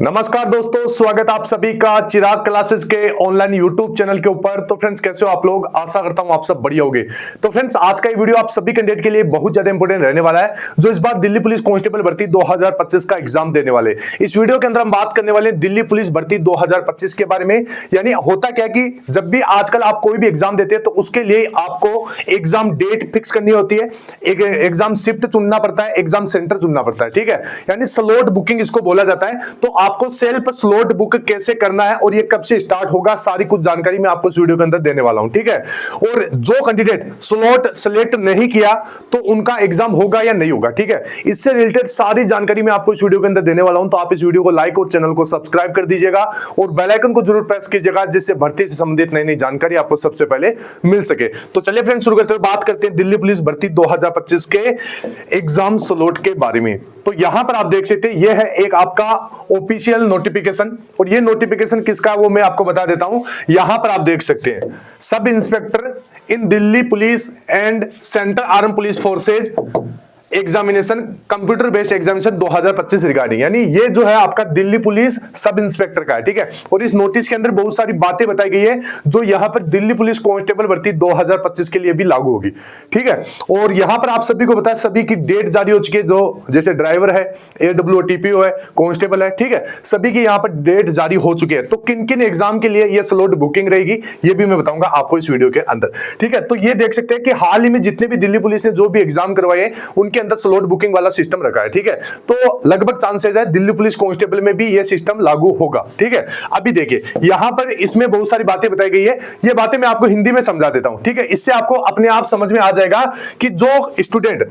नमस्कार दोस्तों, स्वागत आप सभी का चिराग क्लासेस के ऑनलाइन यूट्यूब चैनल के ऊपर। तो फ्रेंड्स, कैसे हो आप लोग? आशा करता हूं आप सब बढ़िया होंगे। तो फ्रेंड्स, आज का ये वीडियो आप सभी कैंडिडेट के लिए बहुत ज्यादा इंपॉर्टेंट रहने वाला है, जो इस बार दिल्ली पुलिस कांस्टेबल भर्ती 2025 का एग्जाम देने वाले। इस वीडियो के अंदर हम बात करने वाले दिल्ली पुलिस भर्ती 2025 के बारे में। यानी होता क्या कि जब भी आजकल आप कोई भी एग्जाम देते हैं तो उसके लिए आपको एग्जाम डेट फिक्स करनी होती है, एक एग्जाम शिफ्ट चुनना पड़ता है, एग्जाम सेंटर चुनना पड़ता है। ठीक है, यानी स्लॉट बुकिंग इसको बोला जाता है। तो आपको सेल्फ स्लॉट बुक कैसे करना है और ये कब से स्टार्ट होगा, सारी कुछ जानकारी मैं आपको इस वीडियो के अंदर देने वाला हूं। ठीक है, और जो कैंडिडेट स्लॉट सेलेक्ट नहीं किया तो उनका एग्जाम होगा या नहीं होगा, ठीक है, इससे रिलेटेड सारी जानकारी मैं आपको इस वीडियो के अंदर देने वाला हूं। तो आप इस वीडियो को लाइक और चैनल को सब्सक्राइब कर दीजिएगा और बेल आइकन को जरूर प्रेस कीजिएगा, जिससे भर्ती से संबंधित नई नई जानकारी आपको सबसे पहले मिल सके। तो चलिए फ्रेंड्स, शुरू करते हैं, बात करते हैं दिल्ली पुलिस भर्ती 2025 के एग्जाम स्लॉट के बारे में। तो यहां पर आप देख सकते हैं, यह है एक आपका ऑफिशियल नोटिफिकेशन, और ये नोटिफिकेशन किसका है वो मैं आपको बता देता हूं। यहां पर आप देख सकते हैं, sub inspector in Delhi police and central arm police forces examination, computer based examination 2025 regarding, यानी ये जो है आपका दिल्ली पुलिस सब इंस्पेक्टर का है। ठीक है, और इस नोटिस के अंदर बहुत सारी बातें बताई गई है जो यहां पर दिल्ली पुलिस कांस्टेबल भर्ती 2025 के लिए भी लागू होगी। ठीक है, और यहां पर आप सभी को बताया, सभी की डेट जारी हो चुकी है, जो जैसे ड्राइवर है, AWOTPO है, कांस्टेबल है, ठीक है, सभी की यहां पर डेट जारी हो चुकी है। तो किन किन एग्जाम के लिए ये स्लॉट बुकिंग रहेगी ये भी मैं बताऊंगा आपको इस वीडियो के अंदर। ठीक है, तो ये देख सकते हैं कि हाल ही में जितने भी दिल्ली पुलिस ने जो भी एग्जाम करवाए उनके अंदर स्लॉट बुकिंग वाला सिस्टम रखा है। ठीक है, तो लगभग चांसेस है दिल्ली पुलिस कांस्टेबल में भी ये सिस्टम लागू होगा। ठीक है, अभी देखिए यहां पर इसमें बहुत सारी बातें बताई गई है, ये बातें मैं आपको हिंदी में समझा देता हूं। ठीक है, इससे आपको अपने आप समझ में आ जाएगा कि जो स्टूडेंट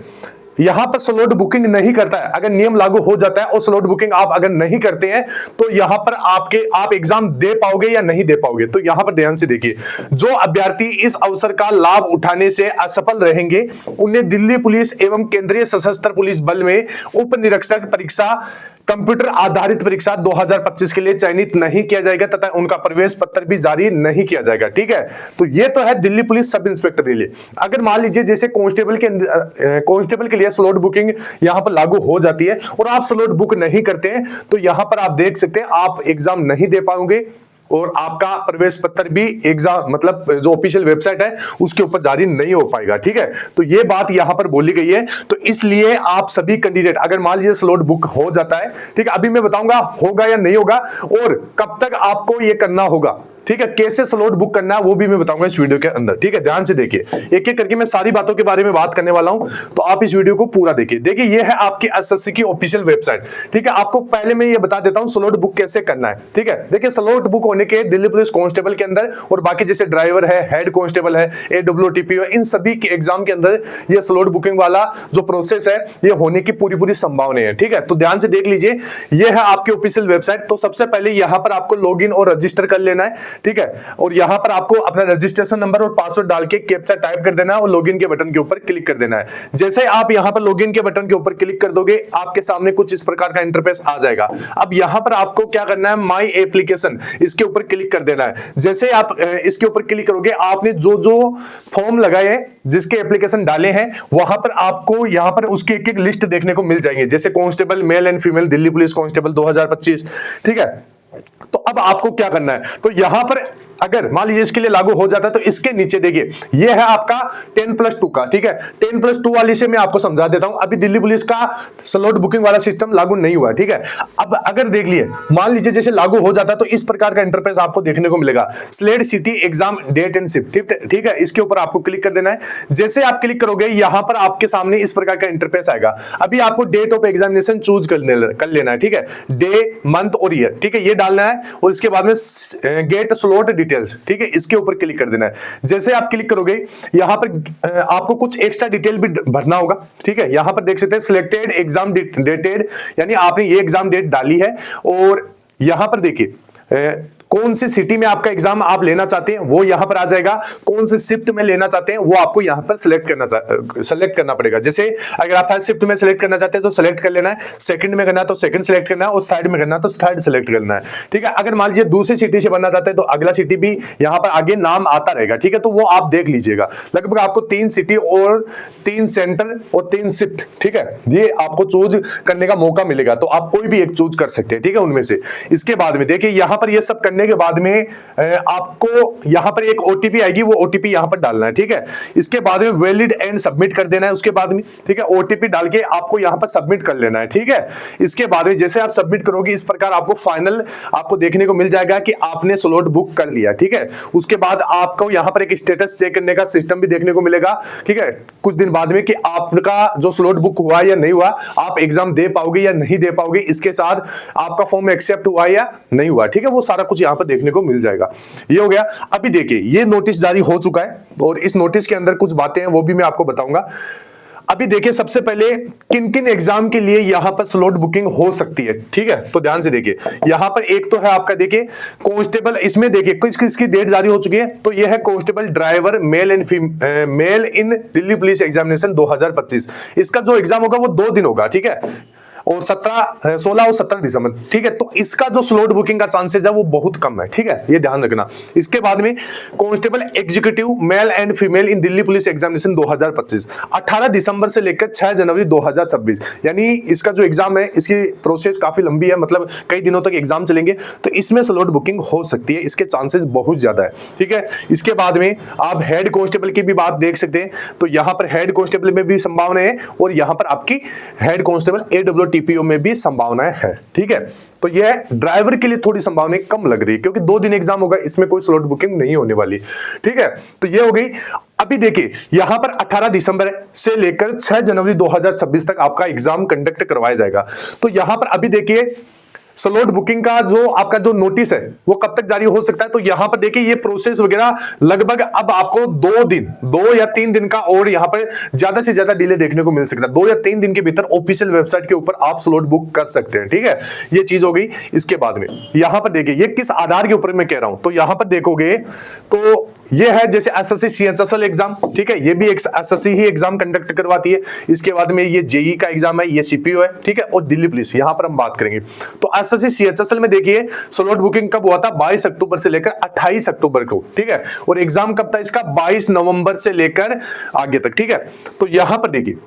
यहां पर स्लॉट बुकिंग नहीं करता है, अगर नियम लागू हो जाता है और स्लॉट बुकिंग आप अगर नहीं करते हैं तो यहां पर आप एग्जाम दे पाओगे या नहीं दे पाओगे। तो यहां पर ध्यान से देखिए, जो अभ्यर्थी इस अवसर का लाभ उठाने से असफल रहेंगे उन्हें दिल्ली पुलिस एवं केंद्रीय सशस्त्र पुलिस बल में उप निरीक्षक परीक्षा कंप्यूटर आधारित परीक्षा 2025 के लिए चयनित नहीं किया जाएगा तथा उनका प्रवेश पत्र भी जारी नहीं किया जाएगा। ठीक है, तो ये तो है दिल्ली पुलिस सब इंस्पेक्टर के लिए। अगर मान लीजिए जैसे कांस्टेबल के लिए स्लॉट बुकिंग यहां पर लागू हो जाती है और आप स्लॉट बुक नहीं करते हैं तो यहां पर आप देख सकते हैं आप एग्जाम नहीं दे पाओगे और आपका प्रवेश पत्र भी एग्जाम मतलब जो ऑफिशियल वेबसाइट है उसके ऊपर जारी नहीं हो पाएगा। ठीक है, तो ये बात यहां पर बोली गई है। तो इसलिए आप सभी कैंडिडेट, अगर मान लीजिए स्लॉट बुक हो जाता है, ठीक है, अभी मैं बताऊंगा होगा या नहीं होगा और कब तक आपको ये करना होगा। ठीक है, कैसे स्लॉट बुक करना है वो भी मैं बताऊंगा इस वीडियो के अंदर। ठीक है, ध्यान से देखिए, एक एक करके मैं सारी बातों के बारे में बात करने वाला हूं, तो आप इस वीडियो को पूरा देखिए। देखिए, ये है आपकी एसएससी की ऑफिशियल वेबसाइट। ठीक है, आपको पहले मैं ये बता देता हूं स्लॉट बुक कैसे करना है। ठीक है, देखिए, स्लॉट बुक होने के दिल्ली पुलिस कांस्टेबल के अंदर और बाकी जैसे ड्राइवर है, हेड कांस्टेबल है, AWOTPO है, इन सभी के एग्जाम के अंदर ये स्लॉट बुकिंग वाला जो प्रोसेस है ये होने की पूरी संभावना है। ठीक है, तो ध्यान से देख लीजिए, ये है आपकी ऑफिशियल वेबसाइट। तो सबसे पहले यहां पर आपको लॉग इन और रजिस्टर कर लेना है। ठीक है, और यहां पर आपको अपना रजिस्ट्रेशन नंबर और पासवर्ड डाल के कैप्चा टाइप कर देना है और लॉगिन के बटन के ऊपर क्लिक कर देना है। जैसे आप यहां पर लॉगिन के बटन के ऊपर क्लिक कर दोगे, आपके सामने कुछ इस प्रकार का इंटरफेस आ जाएगा। अब यहां पर आपको क्या करना है, माई एप्लीकेशन, इसके ऊपर क्लिक कर देना है। जैसे आप इसके ऊपर क्लिक करोगे, आपने जो जो फॉर्म लगाए हैं, जिसके एप्लीकेशन डाले हैं, वहां पर आपको यहां पर उसकी एक एक लिस्ट देखने को मिल जाएंगे, जैसे constable male and female Delhi police constable 2025। ठीक है, तो अब आपको क्या करना है, तो यहां पर अगर मान लीजिए इसके लिए लागू हो जाता है तो इसके नीचे देखिए, ये है आपका 10+2 का। ठीक है, 10+2 वाली से मैं आपको समझा देता हूं। अभी दिल्ली पुलिस का स्लॉट बुकिंग वाला सिस्टम लागू नहीं हुआ है। ठीक है, अब अगर देख लिए, मान लीजिए जैसे लागू हो जाता है तो इस प्रकार का इंटरफेस आपको देखने को मिलेगा, select city exam date and shift. ठीक है, इसके ऊपर आपको क्लिक कर देना है। जैसे आप क्लिक करोगे, यहां पर आपके सामने इस प्रकार का इंटरफेस आएगा। अभी आपको डेट ऑफ एग्जामिनेशन चूज कर लेना है। ठीक है, डे, मंथ और ईयर, ठीक है, ये डालना है और इसके बाद में गेट स्लॉट डिटेल्स, ठीक है, इसके ऊपर क्लिक कर देना है। जैसे आप क्लिक करोगे, यहां पर आपको कुछ एक्स्ट्रा डिटेल भी भरना होगा। ठीक है, यहां पर देख सकते हैं सिलेक्टेड एग्जाम डेटेड, यानी आपने ये एग्जाम डेट डाली है और यहां पर देखिए कौन सी सिटी में आपका एग्जाम आप लेना चाहते हैं वो यहां पर आ जाएगा, कौन सी शिफ्ट में लेना चाहते हैं वो आपको यहां पर सिलेक्ट करना पड़ेगा। जैसे अगर आप फर्स्ट शिफ्ट में सिलेक्ट करना चाहते हैं तो सिलेक्ट कर लेना है, सेकंड में करना है तो सेकंड सिलेक्ट करना है, और थर्ड में करना है तो थर्ड सिलेक्ट करना है, ठीक है। अगर मान लीजिए दूसरी सिटी से बनना चाहते हैं तो अगला सिटी भी यहां पर आगे नाम आता रहेगा, ठीक है, तो वो आप देख लीजिएगा। लगभग आपको 3 सिटी और 3 सेंटर और 3 शिफ्ट, ठीक है, ये आपको चूज करने का मौका मिलेगा, तो आप कोई भी एक चूज कर सकते हैं, ठीक है, उनमें से। इसके बाद में देखिए यहां पर ये सब करने के बाद में आपको यहां पर एक ओटीपी आएगी, वो ओटीपी यहां पर डालना है, ठीक है। इसके बाद में वैलिड एंड सबमिट कर देना है उसके बाद में, ठीक है, ओटीपी डाल के आपको यहां पर सबमिट कर लेना है, ठीक है। इसके बाद में जैसे आप सबमिट करोगे इस प्रकार आपको फाइनल आपको देखने को मिल जाएगा कि आपने स्लॉट बुक कर लिया, ठीक है। उसके बाद आपको यहां पर एक स्टेटस चेक करने का सिस्टम भी देखने को मिलेगा, ठीक है, कुछ दिन बाद में कि आपका जो स्लॉट बुक हुआ या नहीं हुआ, आप एग्जाम दे पाओगे या नहीं दे पाओगे, इसके साथ आपका फॉर्म एक्सेप्ट हुआ या नहीं हुआ, ठीक है, वो सारा कुछ यहां पर देखने को मिल जाएगा। ये हो गया। अभी देखिए ये नोटिस जारी हो चुका है और इस नोटिस के अंदर कुछ बातें हैं वो भी मैं आपको बताऊंगा। अभी देखिए सबसे पहले किन किन एग्जाम के लिए यहां पर स्लॉट बुकिंग हो सकती है, ठीक है, तो ध्यान से देखिए। यहां पर एक तो है आपका देखिए कांस्टेबल, इसमें देखिए किस किस की डेट जारी हो चुकी है, तो यह है कांस्टेबल ड्राइवर मेल इन दिल्ली पुलिस एग्जामिनेशन 2025। इसका जो एग्जाम होगा वो 2 दिन होगा, ठीक है, और 16 और 17 दिसंबर, ठीक है। तो इसका जो स्लॉट बुकिंग का चांसेस है वो बहुत कम है, ठीक है, ये ध्यान रखना। इसके बाद में constable executive male and female in Delhi police examination 2025 18 दिसंबर से लेकर 6 जनवरी 2026, यानी इसका जो एग्जाम है इसकी प्रोसेस काफी लंबी है, मतलब कई दिनों तक एग्जाम चलेंगे, तो इसमें स्लॉट बुकिंग हो सकती है, इसके चांसेस बहुत ज्यादा है, ठीक है। इसके बाद में आप हेड कांस्टेबल की भी बात देख सकते हैं, तो यहां पर हेड कांस्टेबल में भी संभावना है और यहां पर आपकी हेड कांस्टेबल AWTPO में भी संभावनाएं है, ठीक है। तो यह ड्राइवर के लिए थोड़ी संभावनाएं कम लग रही है क्योंकि 2 दिन एग्जाम होगा, इसमें कोई स्लॉट बुकिंग नहीं होने वाली, ठीक है। तो यह हो गई। अभी देखिए यहां पर 18 दिसंबर से लेकर 6 जनवरी 2026 तक आपका एग्जाम कंडक्ट करवाया जाएगा। तो यहां पर अभी देखिए स्लॉट बुकिंग का जो आपका जो नोटिस है वो कब तक जारी हो सकता है, तो यहां पर देखिए ये प्रोसेस वगैरह लगभग अब आपको 2 या 3 दिन का और यहां पर ज्यादा से ज्यादा डिले देखने को मिल सकता है। 2 या 3 दिन के भीतर ऑफिशियल वेबसाइट के ऊपर आप स्लॉट बुक कर सकते हैं, ठीक है, ये चीज हो गई। इसके बाद में यहां पर देखिए ये किस आधार के ऊपर मैं कह रहा हूं, तो यहां पर देखोगे तो ये है जैसे SSC CHSL एग्जाम, ठीक है, ये भी एक SSC ही एग्जाम कंडक्ट करवाती है। इसके बाद में ये JEE का एग्जाम है, ये CPO है, ठीक है, और दिल्ली पुलिस यहां पर हम बात करेंगे। तो SSC CHSL में देखिए स्लॉट बुकिंग कब हुआ था, 22 अक्टूबर से लेकर 28 अक्टूबर को, ठीक है, और एग्जाम कब था इसका, 22 नवंबर से लेकर आगे तक, ठीक है। तो यहां पर देखिए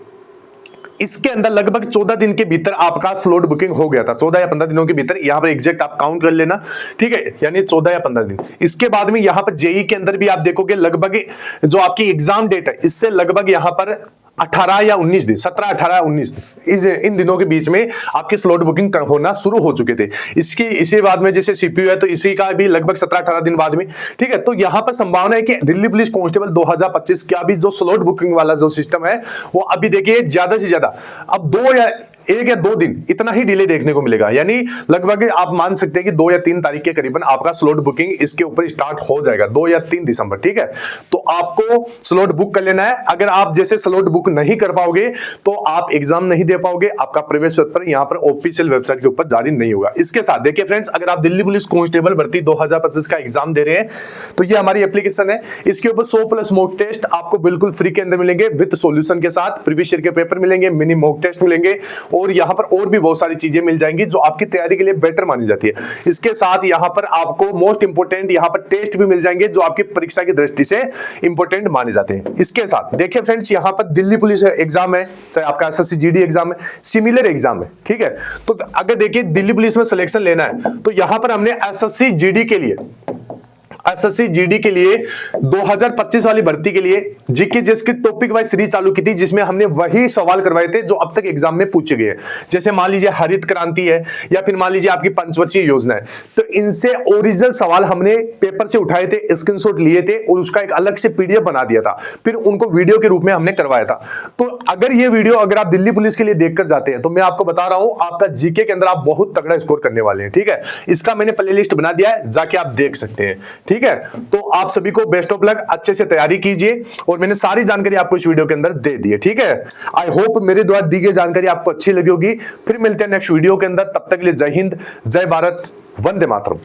इसके अंदर लगभग 14 दिन के भीतर आपका स्लॉट बुकिंग हो गया था, 14 या 15 दिनों के भीतर, यहां पर एग्जैक्ट आप काउंट कर लेना, ठीक है, यानी 14 या 15 दिन। इसके बाद में यहां पर JEE के अंदर भी आप देखोगे लगभग जो आपकी एग्जाम डेट है इससे लगभग यहां पर 18 या 19 दिन, 17, 18, 19 इन दिनों के बीच में आपकी स्लॉट बुकिंग होना शुरू हो चुके थे। इसी बाद में जैसे CPO है तो इसी का भी लगभग 17-18 दिन बाद में, ठीक है। तो यहां पर संभावना है कि दिल्ली पुलिस कांस्टेबल 2025 का भी जो स्लॉट बुकिंग वाला जो सिस्टम है वो अभी देखिए ज्यादा से ज्यादा अब 1 या 2 दिन इतना ही डिले देखने को मिलेगा, यानी लगभग आप मान सकते हैं कि 2 या 3 तारीख के करीबन आपका स्लॉट बुकिंग इसके ऊपर स्टार्ट हो जाएगा, 2 या 3 दिसंबर, ठीक है। तो आपको स्लॉट बुक कर लेना है। अगर आप जैसे स्लॉट बुक नहीं कर पाओगे तो आप एग्जाम नहीं दे पाओगे, आपका प्रवेश पत्र यहां पर ऑफिशियल वेबसाइट के ऊपर जारी नहीं होगा। इसके साथ देखिए फ्रेंड्स, अगर आप दिल्ली पुलिस कांस्टेबल भर्ती 2025 का एग्जाम दे रहे हैं तो ये हमारी एप्लीकेशन है, इसके ऊपर 100+ मॉक टेस्ट आपको बिल्कुल फ्री के अंदर मिलेंगे विद सॉल्यूशन के साथ, प्रीवियस ईयर के पेपर मिलेंगे, मिनी मॉक टेस्ट मिलेंगे और यहां पर और भी बहुत सारी चीजें मिल जाएंगी जो आपकी तैयारी के लिए बेटर मानी जाती है। इसके साथ यहां पर आपको मोस्ट इंपोर्टेंट यहां पर टेस्ट भी मिल जाएंगे जो आपकी परीक्षा की दृष्टि से इंपोर्टेंट माने जाते हैं। इसके साथ देखिए फ्रेंड्स, यहां पर दिल्ली पुलिस एग्जाम है, चाहे आपका SSC GD एग्जाम है, सिमिलर एग्जाम है, ठीक है। तो अगर देखिए दिल्ली पुलिस में सिलेक्शन लेना है तो यहां पर हमने SSC GD के लिए 2025 वाली भर्ती के लिए जीके जिसकी टॉपिक वाइज सीरीज चालू की थी, जिसमें हमने वही सवाल करवाए थे जो अब तक एग्जाम में पूछे गए हैं। जैसे मान लीजिए हरित क्रांति है या फिर मान लीजिए आपकी पंचवर्षीय योजना है, तो इनसे ओरिजिनल सवाल हमने पेपर से उठाए थे, स्क्रीनशॉट लिए थे और उसका एक अलग से PDF बना दिया था, फिर उनको वीडियो के रूप में हमने करवाया था। तो अगर ये वीडियो अगर आप दिल्ली पुलिस के लिए देखकर जाते हैं तो मैं आपको बता रहा हूं आपका जीके के अंदर आप बहुत तगड़ा स्कोर करने वाले हैं, ठीक है। इसका मैंने प्लेलिस्ट बना दिया है, जाके आप देख सकते हैं, ठीक है। तो आप सभी को बेस्ट ऑफ लक, अच्छे से तैयारी कीजिए और मैंने सारी जानकारी आपको इस वीडियो के अंदर दे दी है, ठीक है। आई होप मेरे द्वारा दी गई जानकारी आपको अच्छी लगी होगी। फिर मिलते हैं नेक्स्ट वीडियो के अंदर, तब तक के लिए जय हिंद, जय भारत, वंदे मातरम।